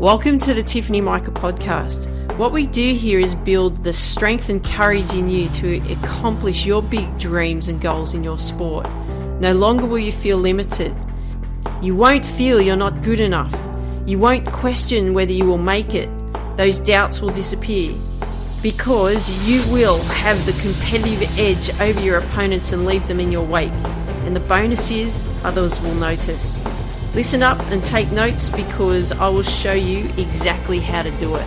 Welcome to the Tiffany Micah podcast. What we do here is build the strength and courage in you to accomplish your big dreams and goals in your sport. No longer will you feel limited. You won't feel you're not good enough. You won't question whether you will make it. Those doubts will disappear because you will have the competitive edge over your opponents and leave them in your wake. And the bonus is others will notice. Listen up and take notes because I will show you exactly how to do it.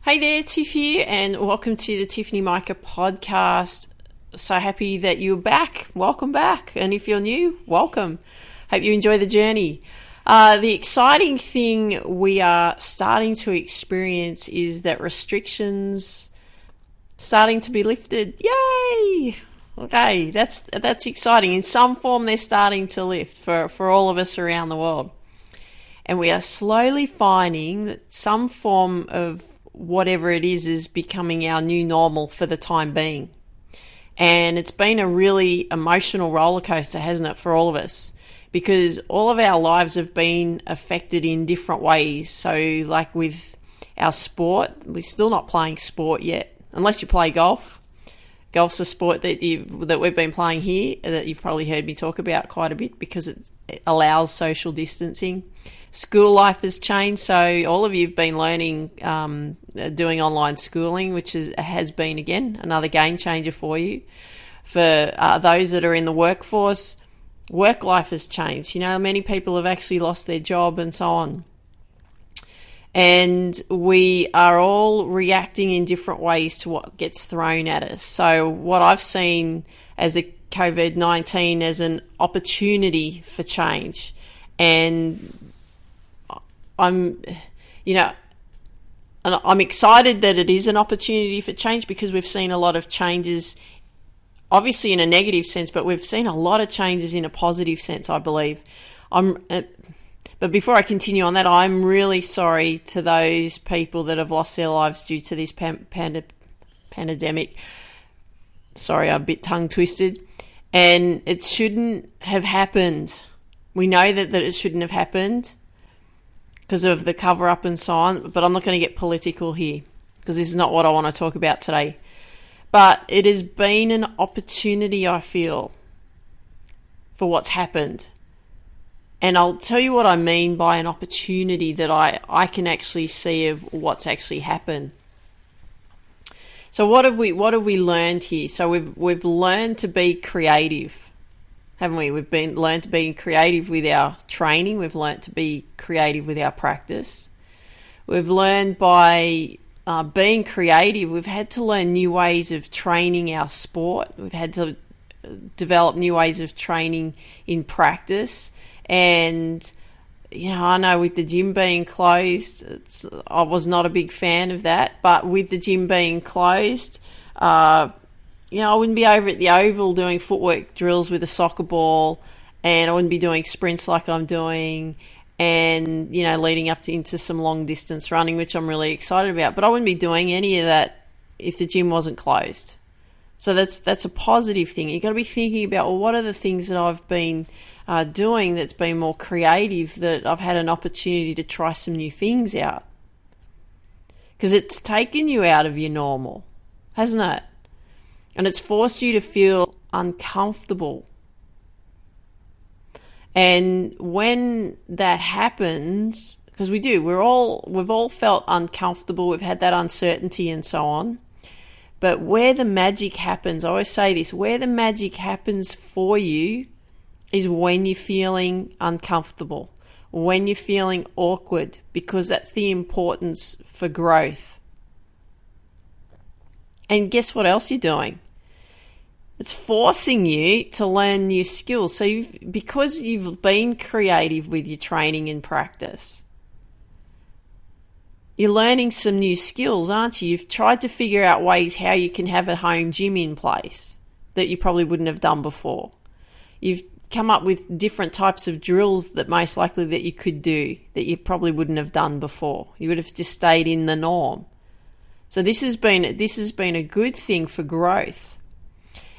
Hey there, Tiff here, and welcome to the Tiffany Micah podcast. So happy that you're back. Welcome back. And if you're new, welcome. Hope you enjoy the journey. The exciting thing we are starting to experience is that restrictions starting to be lifted. Yay! Okay, that's exciting. In some form, they're starting to lift for all of us around the world. And we are slowly finding that some form of whatever it is becoming our new normal for the time being. And it's been a really emotional roller coaster, hasn't it, for all of us? Because all of our lives have been affected in different ways. So like with our sport, we're still not playing sport yet, unless you play golf. Golf's a sport that we've been playing here that you've probably heard me talk about quite a bit because it allows social distancing. School life has changed, so all of you have been learning, doing online schooling, which has been, again, another game changer for you. For those that are in the workforce, work life has changed. You know, many people have actually lost their job and so on. And we are all reacting in different ways to what gets thrown at us. So what I've seen as a COVID-19 as an opportunity for change. And I'm excited that it is an opportunity for change because we've seen a lot of changes, obviously in a negative sense, but we've seen a lot of changes in a positive sense, I believe. But before I continue on that, I'm really sorry to those people that have lost their lives due to this pandemic. Sorry, I'm a bit tongue-twisted. And it shouldn't have happened. We know that it shouldn't have happened because of the cover-up and so on, but I'm not going to get political here because this is not what I want to talk about today. But it has been an opportunity, I feel, for what's happened. And I'll tell you what I mean by an opportunity that I can actually see of what's actually happened. So what have we learned here? So we've learned to be creative, haven't we? We've learned to be creative with our training. We've learned to be creative with our practice. We've learned by being creative, we've had to learn new ways of training our sport. We've had to develop new ways of training in practice. And, you know, I know with the gym being closed, I was not a big fan of that. But with the gym being closed, I wouldn't be over at the Oval doing footwork drills with a soccer ball, and I wouldn't be doing sprints like I'm doing and, leading up into some long distance running, which I'm really excited about. But I wouldn't be doing any of that if the gym wasn't closed. So that's a positive thing. You've got to be thinking about, well, what are the things that I've been doing that's been more creative, that I've had an opportunity to try some new things out. Because it's taken you out of your normal, hasn't it? And it's forced you to feel uncomfortable. And when that happens, because we've all felt uncomfortable, we've had that uncertainty and so on. But where the magic happens, I always say this, where the magic happens for you is when you're feeling uncomfortable, when you're feeling awkward, because that's the importance for growth. And guess what else you're doing? It's forcing you to learn new skills. So because you've been creative with your training and practice, you're learning some new skills, aren't you? You've tried to figure out ways how you can have a home gym in place that you probably wouldn't have done before. You've come up with different types of drills that most likely that you could do that you probably wouldn't have done before. You would have just stayed in the norm. So this has been a good thing for growth.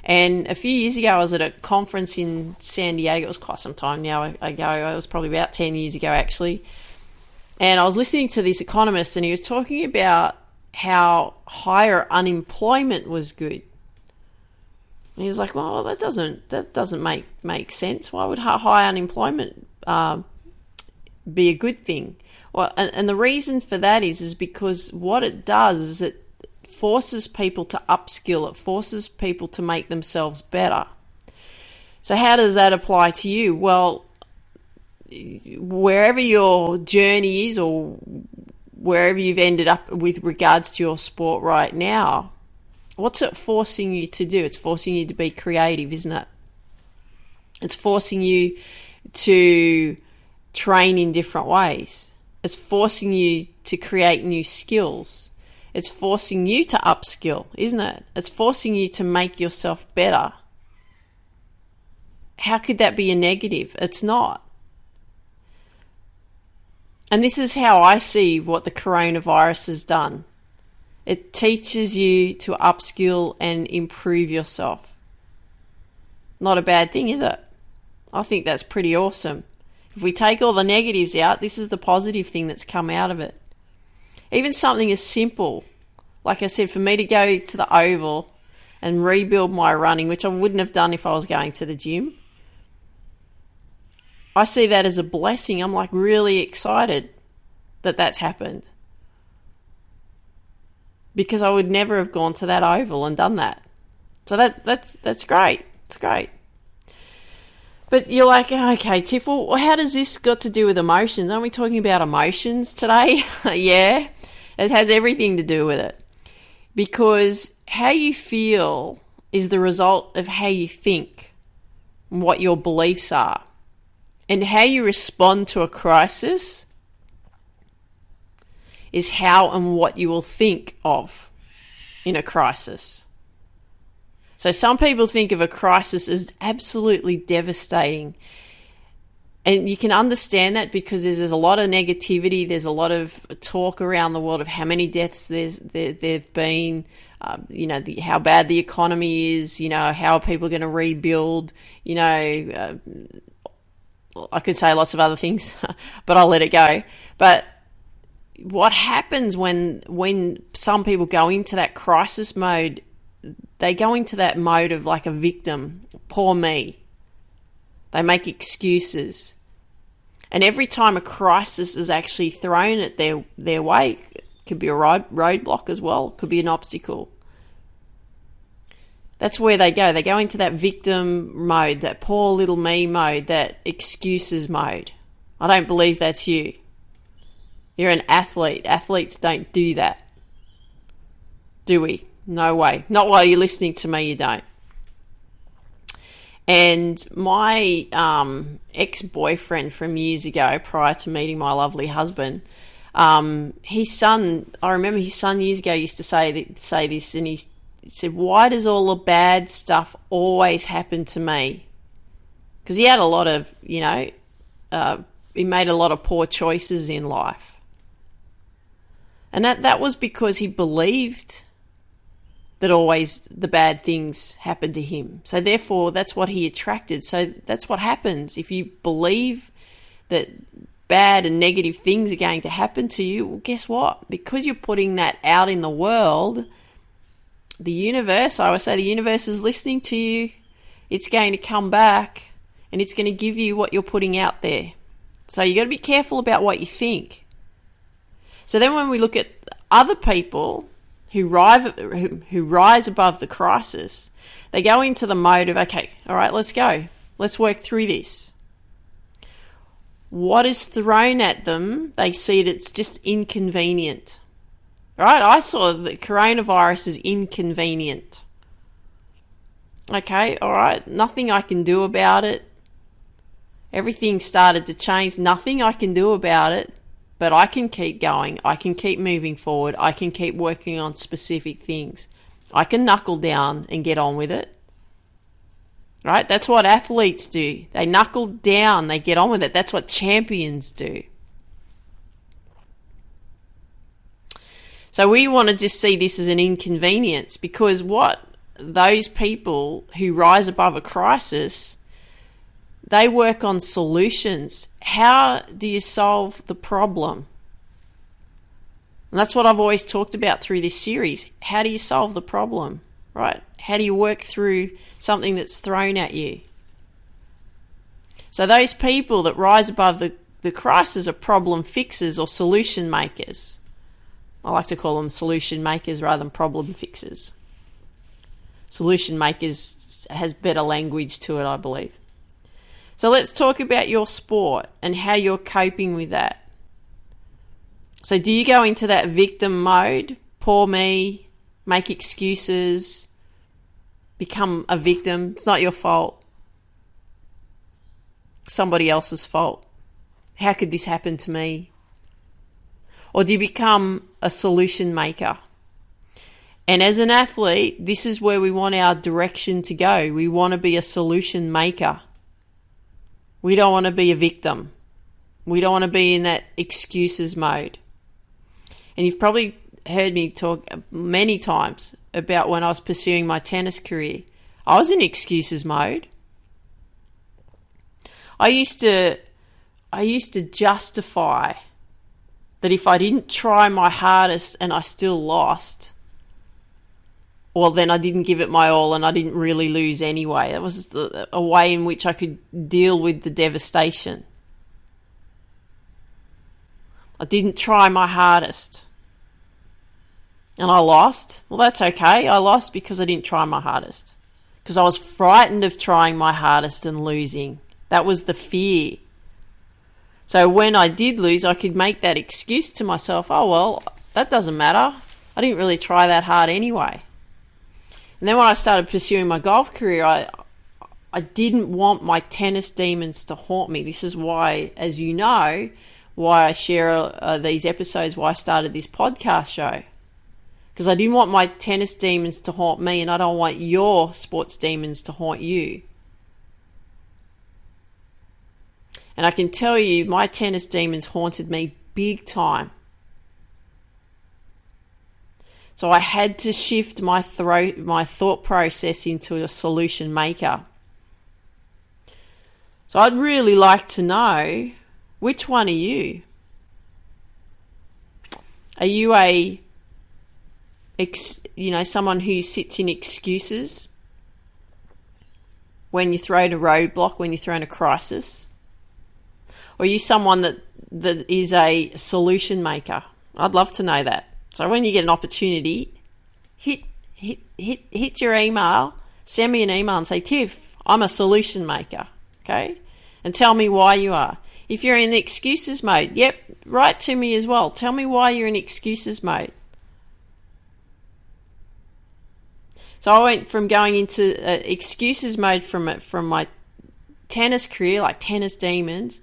And a few years ago, I was at a conference in San Diego. It was quite some time now ago. It was probably about 10 years ago, actually. And I was listening to this economist, and he was talking about how higher unemployment was good. And he was like, well, that doesn't make sense. Why would high unemployment be a good thing? Well, and the reason for that is because what it does is it forces people to upskill. It forces people to make themselves better. So how does that apply to you? Well, wherever your journey is or wherever you've ended up with regards to your sport right now, what's it forcing you to do? It's forcing you to be creative, isn't it? It's forcing you to train in different ways. It's forcing you to create new skills. It's forcing you to upskill, isn't it? It's forcing you to make yourself better. How could that be a negative? It's not. And this is how I see what the coronavirus has done. It teaches you to upskill and improve yourself. Not a bad thing, is it? I think that's pretty awesome. If we take all the negatives out, this is the positive thing that's come out of it. Even something as simple, like I said, for me to go to the oval and rebuild my running, which I wouldn't have done if I was going to the gym, I see that as a blessing. I'm like really excited that that's happened, because I would never have gone to that oval and done that. So that's great. It's great. But you're like, okay, Tiff, well, how does this got to do with emotions? Aren't we talking about emotions today? Yeah, it has everything to do with it. Because how you feel is the result of how you think, what your beliefs are. And how you respond to a crisis is how and what you will think of in a crisis. So some people think of a crisis as absolutely devastating. And you can understand that because there's a lot of negativity. There's a lot of talk around the world of how many deaths there've been, how bad the economy is, how are people going to rebuild, I could say lots of other things, but I'll let it go. But what happens when some people go into that crisis mode, they go into that mode of like a victim, poor me. They make excuses. And every time a crisis is actually thrown at their way, it could be a roadblock as well, it could be an obstacle. That's where they go. They go into that victim mode, that poor little me mode, that excuses mode. I don't believe that's you. You're an athlete. Athletes don't do that. Do we? No way. Not while you're listening to me, you don't. And my ex-boyfriend from years ago, prior to meeting my lovely husband, his son, I remember his son years ago used to say this, and he said, why does all the bad stuff always happen to me? Because he had a lot of, he made a lot of poor choices in life. And that was because he believed that always the bad things happened to him. So therefore, that's what he attracted. So that's what happens. If you believe that bad and negative things are going to happen to you, well, guess what? Because you're putting that out in the world, the universe, I would say the universe is listening to you. It's going to come back and it's going to give you what you're putting out there. So you got to be careful about what you think. So then when we look at other people who rise above the crisis, they go into the mode of, okay, all right, let's go. Let's work through this. What is thrown at them, they see it, it's just inconvenient. Right? I saw the coronavirus is inconvenient. Okay, all right, nothing I can do about it. Everything started to change. Nothing I can do about it, but I can keep going. I can keep moving forward. I can keep working on specific things. I can knuckle down and get on with it. right? That's what athletes do. They knuckle down, they get on with it. That's what champions do. So we want to just see this as an inconvenience, because what those people who rise above a crisis, they work on solutions. How do you solve the problem? And that's what I've always talked about through this series. How do you solve the problem, right? How do you work through something that's thrown at you? So those people that rise above the crisis are problem fixers or solution makers. I like to call them solution makers rather than problem fixers. Solution makers has better language to it, I believe. So let's talk about your sport and how you're coping with that. So do you go into that victim mode? Poor me, make excuses, become a victim? It's not your fault. Somebody else's fault. How could this happen to me? Or do you become a solution maker? And as an athlete, this is where we want our direction to go. We want to be a solution maker. We don't want to be a victim. We don't want to be in that excuses mode. And you've probably heard me talk many times about when I was pursuing my tennis career. I was in excuses mode. I used to justify that if I didn't try my hardest and I still lost, well, then I didn't give it my all and I didn't really lose anyway. It was a way in which I could deal with the devastation. I didn't try my hardest. And I lost. Well, that's okay. I lost because I didn't try my hardest. Because I was frightened of trying my hardest and losing. That was the fear. So when I did lose, I could make that excuse to myself, oh, well, that doesn't matter. I didn't really try that hard anyway. And then when I started pursuing my golf career, I didn't want my tennis demons to haunt me. This is why, as you know, why I share these episodes, why I started this podcast show. Because I didn't want my tennis demons to haunt me, and I don't want your sports demons to haunt you. And I can tell you, my tennis demons haunted me big time. So I had to shift my thought process into a solution maker. So I'd really like to know, which one are you? Are you someone who sits in excuses when you're thrown a roadblock, when you're thrown a crisis? Or are you someone that is a solution maker? I'd love to know that. So when you get an opportunity, hit your email, send me an email and say, Tiff, I'm a solution maker, okay? And tell me why you are. If you're in the excuses mode, yep, write to me as well. Tell me why you're in excuses mode. So I went from going into excuses mode from my tennis career, like tennis demons,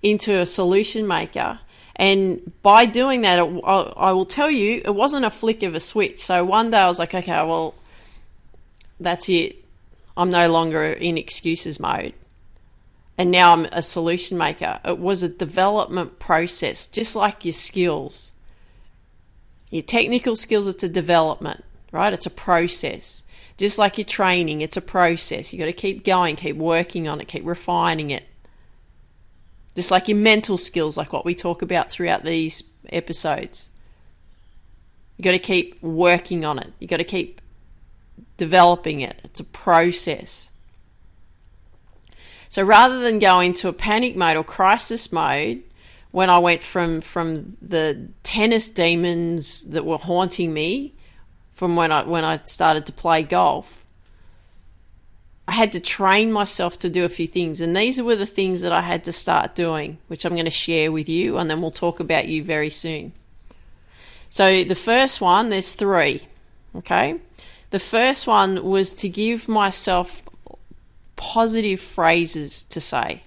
into a solution maker. And by doing that, I will tell you, it wasn't a flick of a switch. So one day I was like, okay, well, that's it. I'm no longer in excuses mode. And now I'm a solution maker. It was a development process, just like your skills. Your technical skills, it's a development, right? It's a process. Just like your training, it's a process. You got to keep going, keep working on it, keep refining it. Just like your mental skills, like what we talk about throughout these episodes. You got to keep working on it. You got to keep developing it. It's a process. So rather than go into a panic mode or crisis mode, when I went from the tennis demons that were haunting me, from when I started to play golf, I had to train myself to do a few things. And these were the things that I had to start doing, which I'm going to share with you, and then we'll talk about you very soon. So the first one, there's 3, okay? The first one was to give myself positive phrases to say.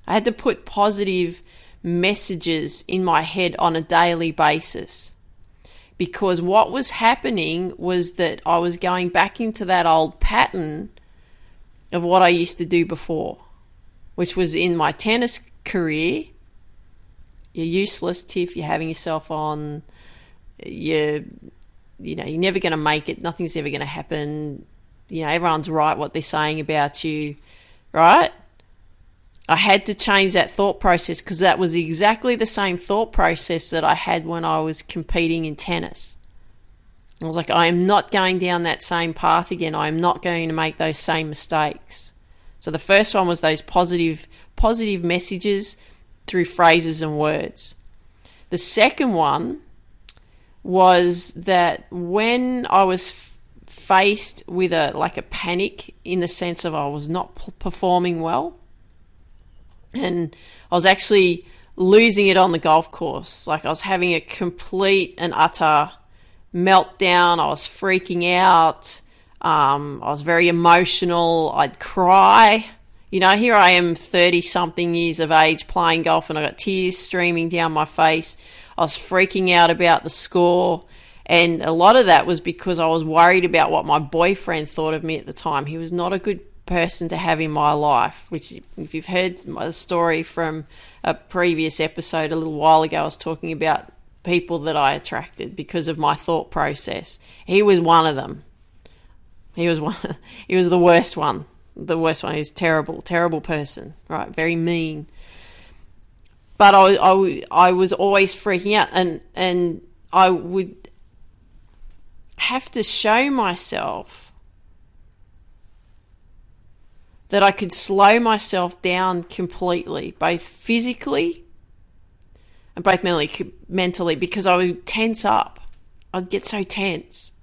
I had to put positive messages in my head on a daily basis. Because what was happening was that I was going back into that old pattern of what I used to do before, which was in my tennis career. You're useless, Tiff. You're having yourself on. You're never going to make it. Nothing's ever going to happen. Everyone's right what they're saying about you, right? I had to change that thought process because that was exactly the same thought process that I had when I was competing in tennis. I was like, I am not going down that same path again. I am not going to make those same mistakes. So the first one was those positive messages through phrases and words. The second one was that when I was faced with a panic in the sense of I was not performing well, and I was actually losing it on the golf course. Like I was having a complete and utter meltdown. I was freaking out. I was very emotional. I'd cry. Here I am 30-something years of age playing golf and I got tears streaming down my face. I was freaking out about the score. And a lot of that was because I was worried about what my boyfriend thought of me at the time. He was not a good person to have in my life, which if you've heard my story from a previous episode a little while ago, I was talking about people that I attracted because of my thought process. He was one of them. He was the worst one. The worst one. He's terrible person, right? Very mean. But I was always freaking out, and I would have to show myself that I could slow myself down completely, both physically and both mentally, because I would tense up. I'd get so tense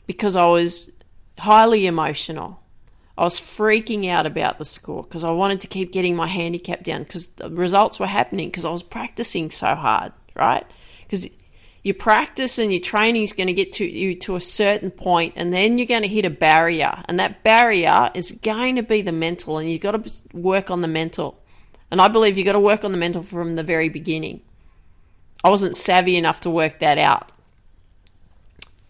because I was highly emotional. I was freaking out about the score because I wanted to keep getting my handicap down because the results were happening because I was practicing so hard, right? Because your practice and your training is going to get you to a certain point, and then you're going to hit a barrier, and that barrier is going to be the mental, and you've got to work on the mental. And I believe you've got to work on the mental from the very beginning. I wasn't savvy enough to work that out,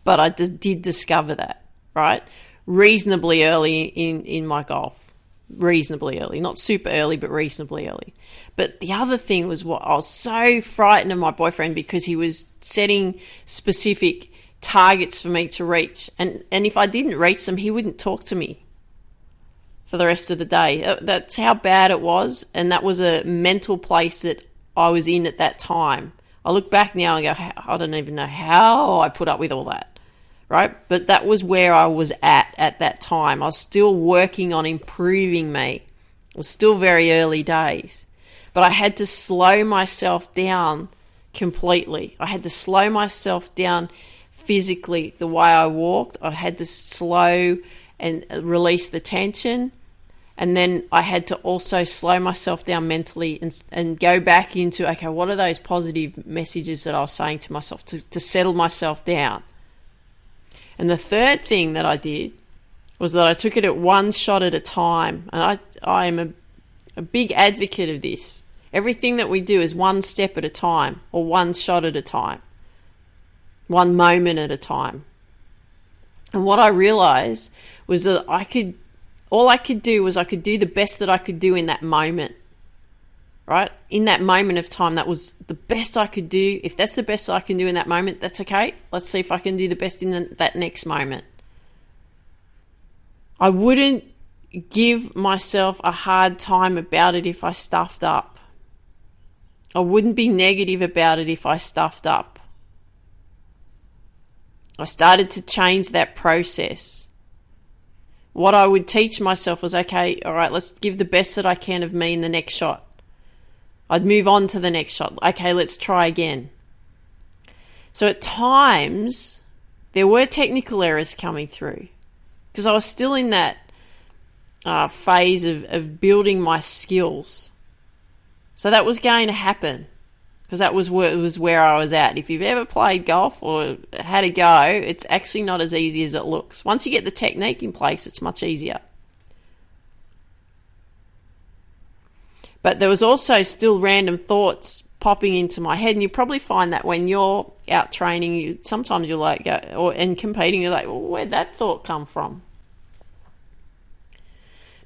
but I did discover that, right? Reasonably early in my golf. Reasonably early. Not super early, but reasonably early. But the other thing was what I was so frightened of my boyfriend because he was setting specific targets for me to reach. And if I didn't reach them, he wouldn't talk to me for the rest of the day. That's how bad it was. And that was a mental place that I was in at that time. I look back now and go, I don't even know how I put up with all that. Right? But that was where I was at that time. I was still working on improving me. It was still very early days. But I had to slow myself down completely. I had to slow myself down physically the way I walked. I had to slow and release the tension. And then I had to also slow myself down mentally and go back into, okay, what are those positive messages that I was saying to myself to settle myself down? And the third thing that I did was that I took it at one shot at a time. And I am a big advocate of this. Everything that we do is one step at a time or one shot at a time, one moment at a time. And what I realized was that all I could do was I could do the best that I could do in that moment, right? In that moment of time, that was the best I could do. If that's the best I can do in that moment, that's okay. Let's see if I can do the best in that next moment. I wouldn't give myself a hard time about it if I stuffed up. I wouldn't be negative about it if I stuffed up. I started to change that process. What I would teach myself was, okay, all right, let's give the best that I can of me in the next shot. I'd move on to the next shot. Okay, let's try again. So at times, there were technical errors coming through because I was still in that phase of building my skills. So that was going to happen because that was where I was at. If you've ever played golf or had a go, it's actually not as easy as it looks. Once you get the technique in place, it's much easier. But there was also still random thoughts popping into my head, and you probably find that when you're out training, sometimes you're like, and competing, you're like, well, where'd that thought come from?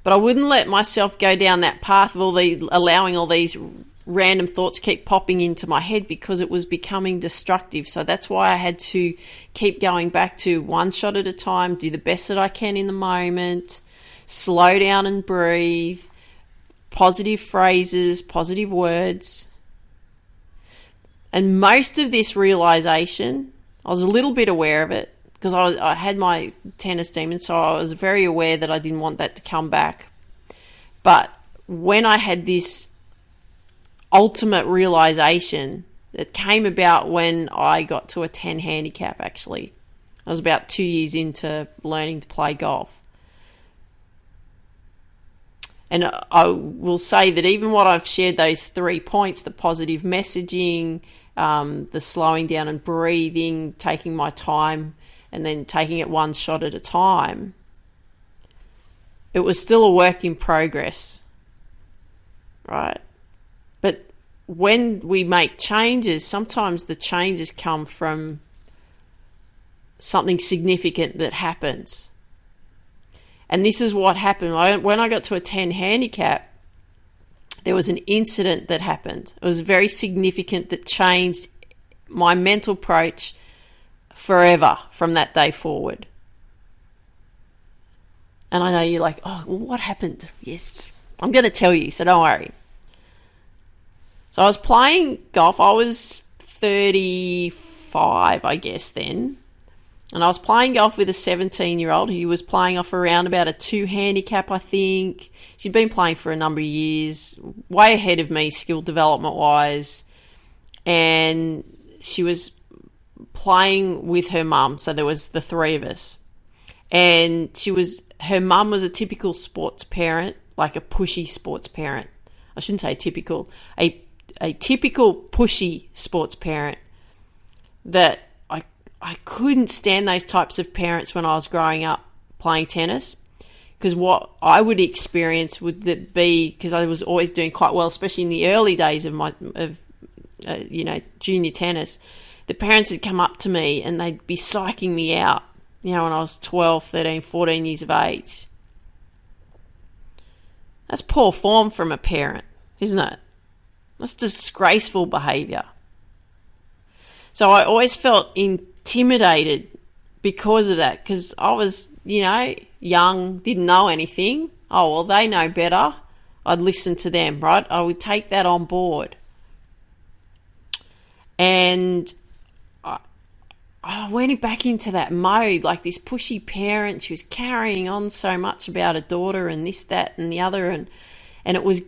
But I wouldn't let myself go down that path of allowing all these random thoughts keep popping into my head, because it was becoming destructive. So that's why I had to keep going back to one shot at a time, do the best that I can in the moment, slow down and breathe, positive phrases, positive words. And most of this realization, I was a little bit aware of it because I had my tennis demon, so I was very aware that I didn't want that to come back. But when I had this ultimate realization, that came about when I got to a 10 handicap, actually. I was about 2 years into learning to play golf. And I will say that even what I've shared, those 3 points, the positive messaging, the slowing down and breathing, taking my time, and then taking it one shot at a time, it was still a work in progress, right? But when we make changes, sometimes the changes come from something significant that happens. And this is what happened. When I got to a 10 handicap, there was an incident that happened. It was very significant that changed my mental approach forever from that day forward. And I know you're like, oh, well, what happened? Yes, I'm going to tell you, so don't worry. So I was playing golf. I was 35, I guess, then. And I was playing golf with a 17-year-old who was playing off around about a 2 handicap, I think. She'd been playing for a number of years, way ahead of me skill development-wise. And she was playing with her mum, so there was the 3 of us. And her mum was a typical sports parent, like a pushy sports parent. I shouldn't say typical. A typical pushy sports parent that I couldn't stand those types of parents when I was growing up playing tennis, because what I would experience would be, because I was always doing quite well, especially in the early days of junior tennis, the parents would come up to me and they'd be psyching me out, when I was 12, 13, 14 years of age. That's poor form from a parent, isn't it? That's disgraceful behaviour. So I always felt intimidated because of that, because I was, young, didn't know anything. Oh, well, they know better. I'd listen to them, right? I would take that on board. And I went back into that mode, like this pushy parent. She was carrying on so much about her daughter and this, that, and the other. And it was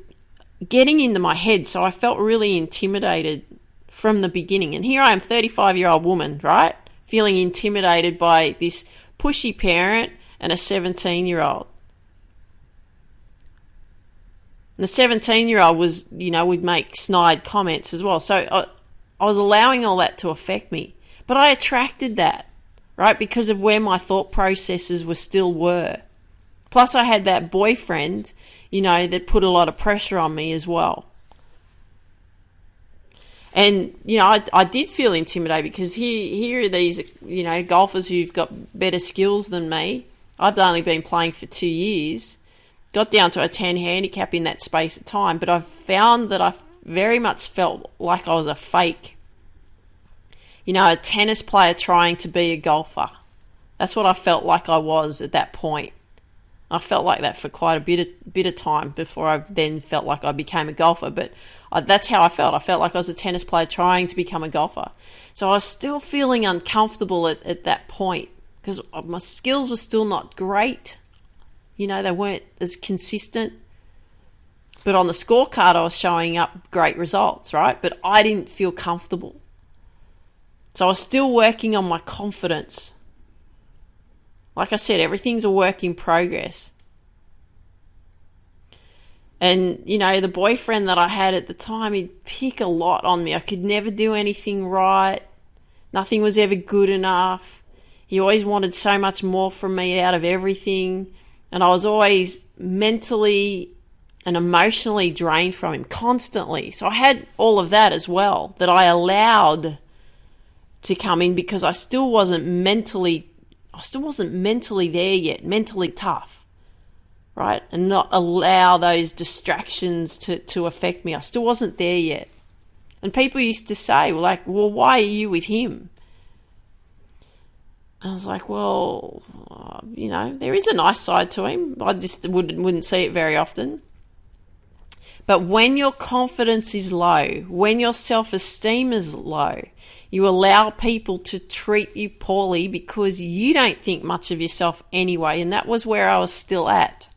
getting into my head. So I felt really intimidated from the beginning. And here I am, 35-year-old woman, right? Feeling intimidated by this pushy parent and a 17-year-old. And the 17-year-old was, would make snide comments as well. So I was allowing all that to affect me. But I attracted that, right? Because of where my thought processes were. Plus I had that boyfriend, that put a lot of pressure on me as well. And, I did feel intimidated because here are these, golfers who've got better skills than me. I'd only been playing for 2 years, got down to a 10 handicap in that space of time, but I found that I very much felt like I was a fake, a tennis player trying to be a golfer. That's what I felt like I was at that point. I felt like that for quite a bit of time before I then felt like I became a golfer. But that's how I felt. I felt like I was a tennis player trying to become a golfer. So I was still feeling uncomfortable at that point because my skills were still not great. They weren't as consistent. But on the scorecard, I was showing up great results, right? But I didn't feel comfortable. So I was still working on my confidence. Like I said, everything's a work in progress. And, the boyfriend that I had at the time, he'd pick a lot on me. I could never do anything right. Nothing was ever good enough. He always wanted so much more from me out of everything. And I was always mentally and emotionally drained from him constantly. So I had all of that as well that I allowed to come in because I still wasn't mentally there yet, mentally tough, right? And not allow those distractions to affect me. I still wasn't there yet. And people used to say, well, why are you with him? I was like, well, there is a nice side to him. I just wouldn't see it very often. But when your confidence is low, when your self-esteem is low, you allow people to treat you poorly because you don't think much of yourself anyway. And that was where I was still at.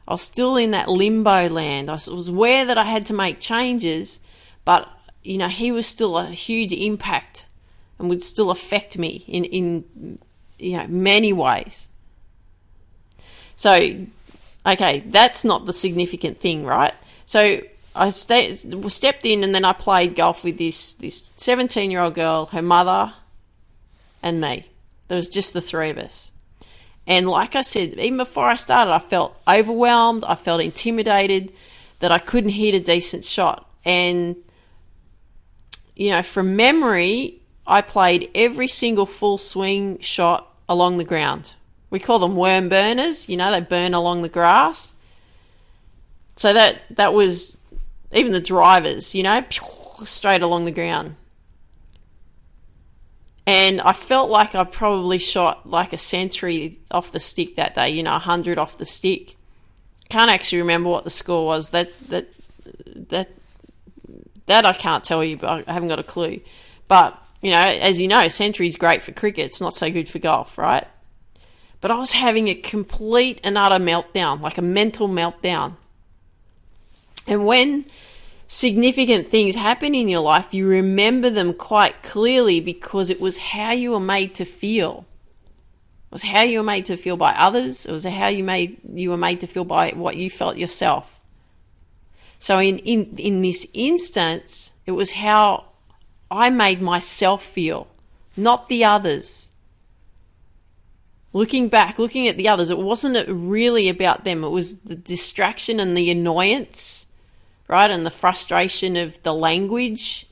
I was still in that limbo land. I was aware that I had to make changes, but, he was still a huge impact and would still affect me in many ways. So, okay, that's not the significant thing, right? So I stepped in, and then I played golf with this 17-year-old girl, her mother, and me. There was just the three of us. And like I said, even before I started, I felt overwhelmed. I felt intimidated that I couldn't hit a decent shot. And, from memory, I played every single full swing shot along the ground. We call them worm burners. They burn along the grass. So that was even the drivers, straight along the ground. And I felt like I probably shot like a century off the stick that day, 100 off the stick. Can't actually remember what the score was. That I can't tell you, but I haven't got a clue. But, as you know, a century is great for cricket. It's not so good for golf, right? But I was having a complete and utter meltdown, like a mental meltdown. And when significant things happen in your life, you remember them quite clearly because it was how you were made to feel. It was how you were made to feel by others. It was how you were made to feel by what you felt yourself. So in this instance, it was how I made myself feel, not the others. Looking back, looking at the others, it wasn't really about them. It was the distraction and the annoyance, right? And the frustration of the language,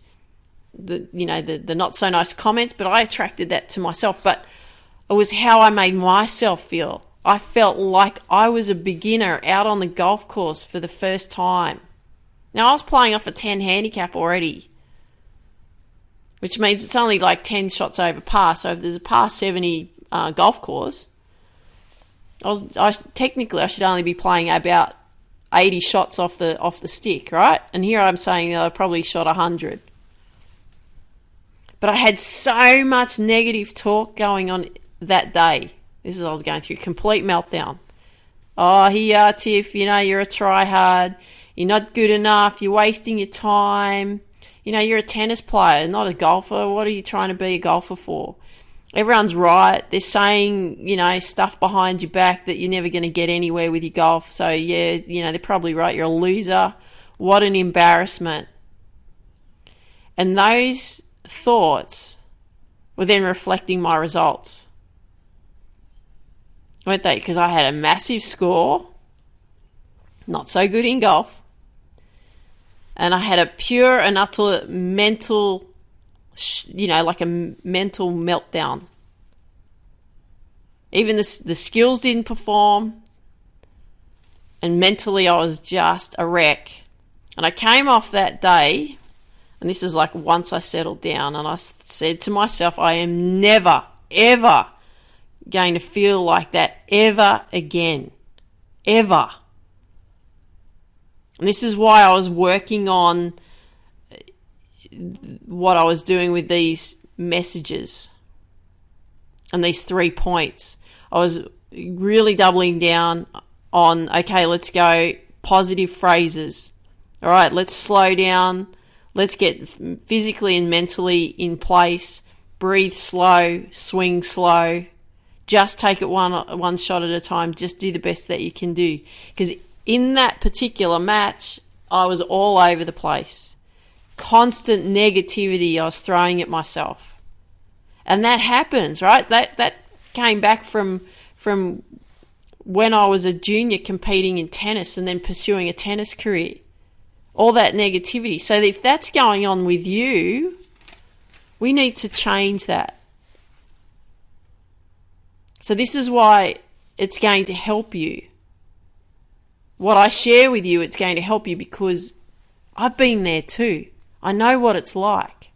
the not so nice comments, but I attracted that to myself. But it was how I made myself feel. I felt like I was a beginner out on the golf course for the first time. Now, I was playing off a 10 handicap already, which means it's only like 10 shots over par. So if there's a par 70 golf course, technically I should only be playing about 80 shots off the stick, right? And here I'm saying I probably shot 100. But I had so much negative talk going on that day. This is what I was going through, complete meltdown. Oh, here you are, Tiff, you're a try-hard. You're not good enough. You're wasting your time. You're a tennis player, not a golfer. What are you trying to be a golfer for? Everyone's right. They're saying, stuff behind your back that you're never going to get anywhere with your golf. So, yeah, they're probably right. You're a loser. What an embarrassment. And those thoughts were then reflecting my results, weren't they? Because I had a massive score, not so good in golf, and I had a pure and utter mental, like a mental meltdown. Even the skills didn't perform, and mentally I was just a wreck. And I came off that day, and this is like once I settled down, and I said to myself, I am never, ever going to feel like that ever again. Ever. And this is why I was working on what I was doing with these messages and these 3 points. I was really doubling down on, okay, let's go positive phrases. All right, let's slow down. Let's get physically and mentally in place. Breathe slow, swing slow. Just take it one shot at a time. Just do the best that you can do. Because in that particular match, I was all over the place. Constant negativity I was throwing at myself. And that happens, right? That came back from when I was a junior competing in tennis and then pursuing a tennis career. All that negativity. So if that's going on with you, we need to change that. So this is why it's going to help you what I share with you, it's going to help you because I've been there too. I know what it's like.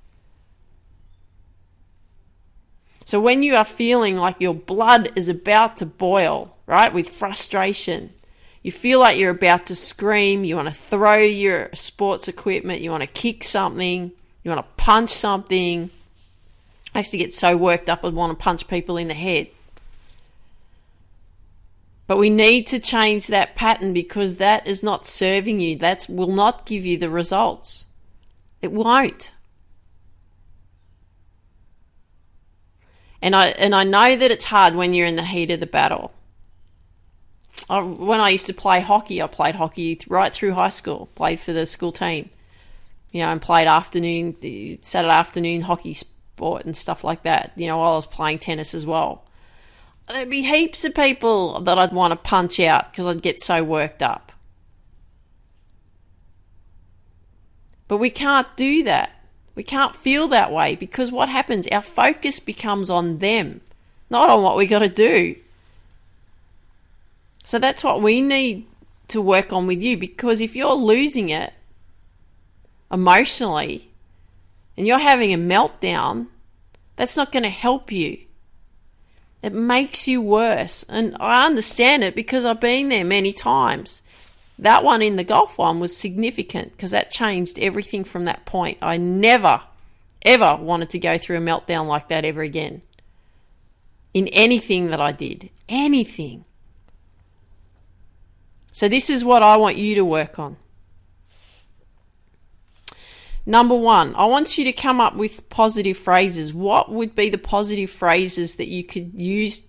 So when you are feeling like your blood is about to boil, right, with frustration, you feel like you're about to scream, you want to throw your sports equipment, you want to kick something, you want to punch something. I used to get so worked up I'd want to punch people in the head. But we need to change that pattern because that is not serving you. That will not give you the results. It won't. And I know that it's hard when you're in the heat of the battle. When I used to play hockey, I played hockey right through high school, played for the school team, and played Saturday afternoon hockey sport and stuff like that, while I was playing tennis as well. There'd be heaps of people that I'd want to punch out because I'd get so worked up. But we can't do that. We can't feel that way because what happens? Our focus becomes on them, not on what we got to do. So that's what we need to work on with you, because if you're losing it emotionally and you're having a meltdown, that's not going to help you. It makes you worse. And I understand it because I've been there many times. That one in the golf one was significant because that changed everything from that point. I never, ever wanted to go through a meltdown like that ever again. In anything that I did. Anything. So this is what I want you to work on. Number 1, I want you to come up with positive phrases. What would be the positive phrases that you could use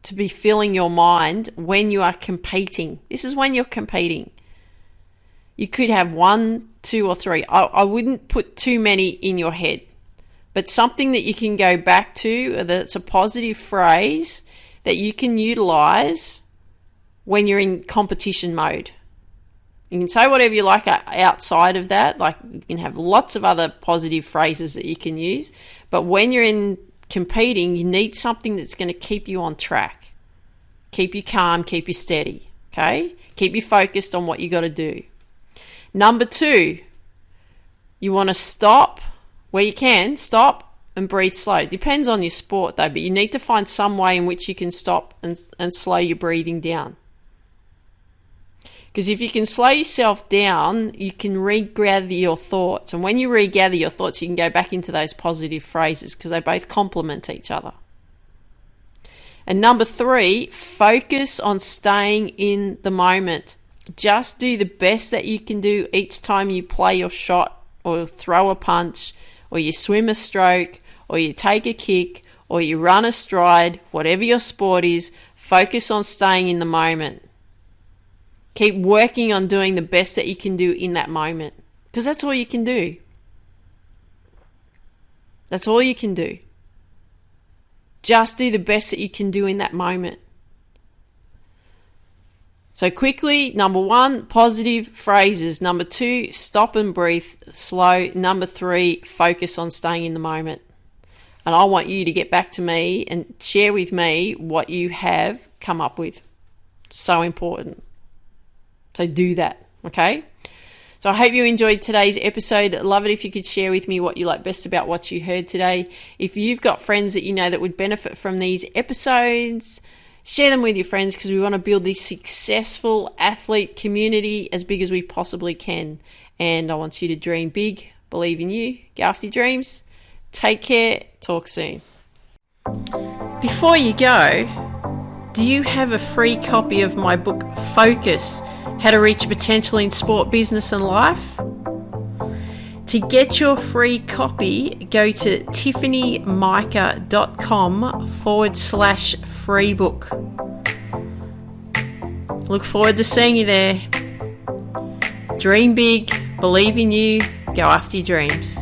to be filling your mind when you are competing? This is when you're competing. You could have 1, 2, or 3. I wouldn't put too many in your head, but something that you can go back to that's a positive phrase that you can utilize when you're in competition mode. You can say whatever you like outside of that. Like, you can have lots of other positive phrases that you can use. But when you're in competing, you need something that's going to keep you on track. Keep you calm, keep you steady. Okay? Keep you focused on what you got to do. Number 2, you want to stop where you can. Stop and breathe slow. Depends on your sport though, but you need to find some way in which you can stop and slow your breathing down. Because if you can slow yourself down, you can regather your thoughts. And when you regather your thoughts, you can go back into those positive phrases because they both complement each other. And number 3, focus on staying in the moment. Just do the best that you can do each time you play your shot or throw a punch or you swim a stroke or you take a kick or you run a stride, whatever your sport is, focus on staying in the moment. Keep working on doing the best that you can do in that moment. Because that's all you can do. That's all you can do. Just do the best that you can do in that moment. So quickly, number 1, positive phrases. Number 2, stop and breathe slow. Number 3, focus on staying in the moment. And I want you to get back to me and share with me what you have come up with. It's so important. So do that, okay? So I hope you enjoyed today's episode. I'd love it if you could share with me what you like best about what you heard today. If you've got friends that you know that would benefit from these episodes, share them with your friends because we want to build this successful athlete community as big as we possibly can. And I want you to dream big, believe in you, go after your dreams. Take care. Talk soon. Before you go, do you have a free copy of my book, Focus: How to Reach Potential in Sport, Business and Life? To get your free copy, go to tiffanymica.com/free book. Look forward to seeing you there. Dream big, believe in you, go after your dreams.